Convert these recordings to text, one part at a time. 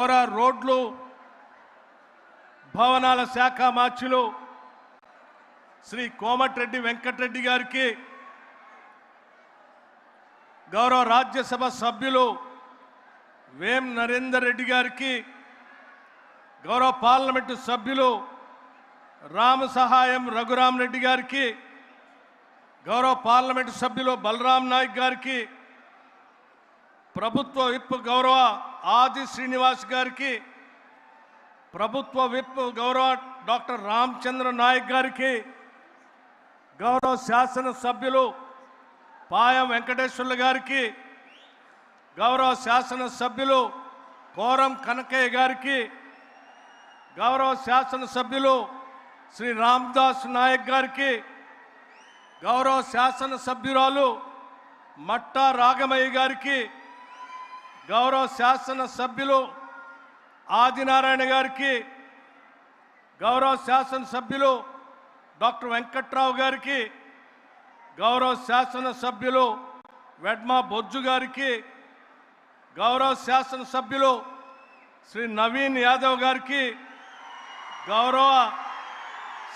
రోడ్లు భవనాల శాఖ మార్చులు శ్రీ కోమటిరెడ్డి వెంకటరెడ్డి గారికి, గౌరవ రాజ్యసభ సభ్యులు వేం నరేందర్ రెడ్డి గారికి, గౌరవ పార్లమెంటు సభ్యులు రామ సహాయం రఘురాం రెడ్డి గారికి, గౌరవ పార్లమెంటు సభ్యులు బలరాం నాయక్ గారికి, ప్రభుత్వ విప్ గౌరవ ఆది శ్రీనివాస్ గారికి, ప్రభుత్వ విప్ గౌరవ డాక్టర్ రామచంద్ర నాయక్ గారికి, గౌరవ శాసన సభ్యులు పాయం వెంకటేశ్వర్లు గారికి, గౌరవ శాసన సభ్యులు కోరం కనకయ్య గారికి, గౌరవ శాసన సభ్యులు శ్రీ రామదాస్ నాయక్ గారికి, గౌరవ శాసన సభ్యురాలు మట్టా రాగమయ్య గారికి, గౌరవ శాసన సభ్యులు ఆదినారాయణ గారికి, గౌరవ శాసన సభ్యులు డాక్టర్ వెంకట్రావు గారికి, గౌరవ శాసన సభ్యులు వెడ్మా బొజ్జు గారికి, గౌరవ శాసన సభ్యులు శ్రీ నవీన్ యాదవ్ గారికి, గౌరవ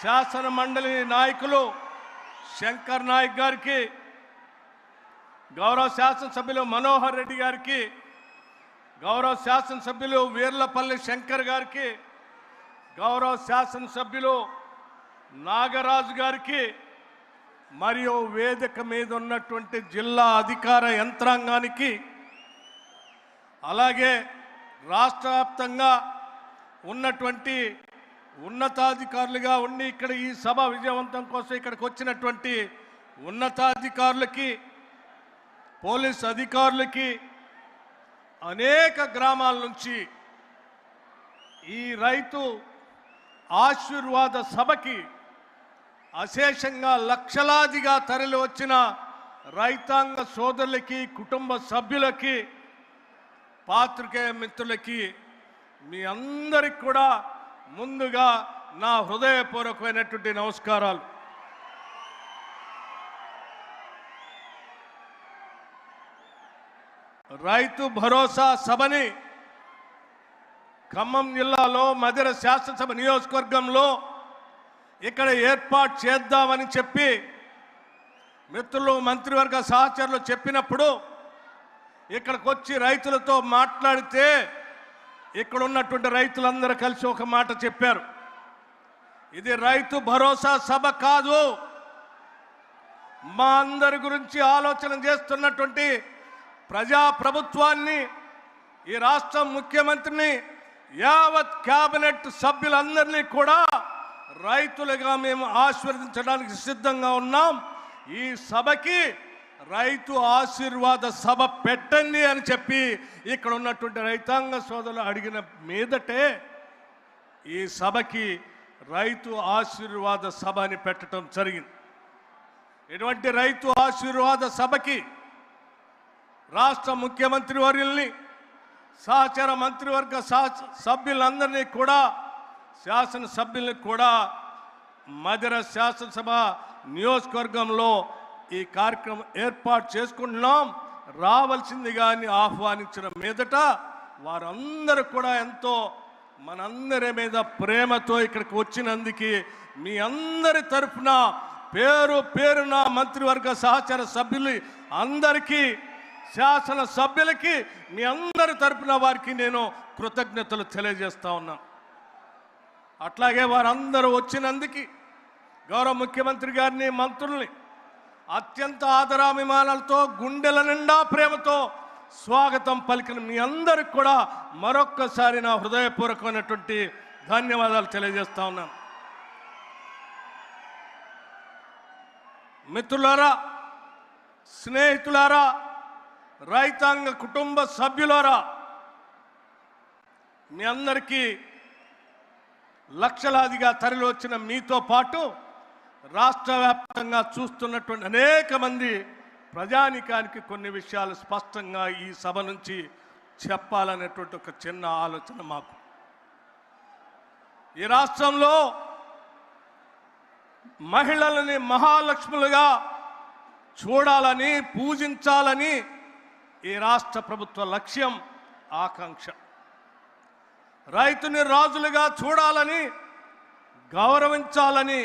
శాసన మండలి నాయకులు శంకర్ నాయక్ గారికి, గౌరవ శాసనసభ్యులు మనోహర్ రెడ్డి గారికి, గౌరవ శాసనసభ్యులు వీర్లపల్లి శంకర్ గారికి, గౌరవ శాసనసభ్యులు నాగరాజు గారికి, మరియు వేదిక మీద ఉన్నటువంటి జిల్లా అధికార యంత్రాంగానికి, అలాగే రాష్ట్ర వ్యాప్తంగా ఉన్నటువంటి ఉన్నతాధికారులుగా ఉండి ఇక్కడ ఈ సభ విజయవంతం కోసం ఇక్కడికి వచ్చినటువంటి ఉన్నతాధికారులకి, పోలీస్ అధికారులకి, అనేక గ్రామాల నుంచి ఈ రైతు ఆశీర్వాద సభకి అశేషంగా లక్షలాదిగా తరలి వచ్చిన రైతాంగ సోదరులకి, కుటుంబ సభ్యులకి, పాత్రికేయ మిత్రులకి, మీ అందరికి కూడా ముందుగా నా హృదయపూర్వకమైనటువంటి నమస్కారాలు. రైతు భరోసా సభని ఖమ్మం జిల్లాలో మధిర శాసనసభ నియోజకవర్గంలో ఇక్కడ ఏర్పాటు చేద్దామని చెప్పి మిత్రులు మంత్రివర్గ సహచరులు చెప్పినప్పుడు ఇక్కడికి వచ్చి రైతులతో మాట్లాడితే ఇక్కడ ఉన్నటువంటి రైతులందరూ కలిసి ఒక మాట చెప్పారు, ఇది రైతు భరోసా సభ కాదు, మా అందరి గురించి ఆలోచన చేస్తున్నటువంటి ప్రజా ప్రభుత్వాన్ని, ఈ రాష్ట్ర ముఖ్యమంత్రిని, యావత్ క్యాబినెట్ సభ్యులందరినీ కూడా రైతులుగా మేము ఆశీర్వదించడానికి సిద్ధంగా ఉన్నాం. ఈ సభకి రైతు ఆశీర్వాద సభ పెట్టండి అని చెప్పి ఇక్కడ ఉన్నటువంటి రైతాంగ సోదరులు అడిగిన మీదటే ఈ సభకి రైతు ఆశీర్వాద సభ అని పెట్టడం జరిగింది. ఇటువంటి రైతు ఆశీర్వాద సభకి రాష్ట్ర ముఖ్యమంత్రి వర్యుల్ని, సహచర మంత్రివర్గ సభ్యులందరినీ కూడా, శాసనసభ్యుల్ని కూడా మధిర శాసనసభ నియోజకవర్గంలో ఈ కార్యక్రమం ఏర్పాటు చేసుకుంటున్నాం, రావాల్సిందిగా ఆహ్వానించిన మీదట వారందరూ కూడా ఎంతో మనందరి మీద ప్రేమతో ఇక్కడికి వచ్చినందుకు మీ అందరి తరఫున పేరు పేరున మంత్రివర్గ సహచర సభ్యులు అందరికీ, శాసన సభ్యులకి, మీ అందరి తరపున వారికి నేను కృతజ్ఞతలు తెలియజేస్తా ఉన్నాను. అట్లాగే వారందరూ వచ్చినందుకు గౌరవ ముఖ్యమంత్రి గారిని, మంత్రుల్ని అత్యంత ఆదరాభిమానాలతో, గుండెల నిండా ప్రేమతో స్వాగతం పలికిన మీ అందరికి కూడా మరొక్కసారి నా హృదయపూర్వకమైనటువంటి ధన్యవాదాలు తెలియజేస్తా ఉన్నాను. మిత్రులారా, స్నేహితులారా, రైతాంగ కుటుంబ సభ్యులారా, మీ అందరికీ లక్షలాదిగా తరలి వచ్చిన మీతో పాటు రాష్ట్ర వ్యాప్తంగా చూస్తున్నటువంటి అనేక మంది ప్రజానికానికి కొన్ని విషయాలు స్పష్టంగా ఈ సభ నుంచి చెప్పాలనేటువంటి ఒక చిన్న ఆలోచన మాకు. ఈ రాష్ట్రంలో మహిళలని మహాలక్ష్ములుగా చూడాలని, పూజించాలని ఈ రాష్ట్ర ప్రభుత్వ లక్ష్యం, ఆకాంక్ష. రైతుని రాజులుగా చూడాలని, గౌరవించాలని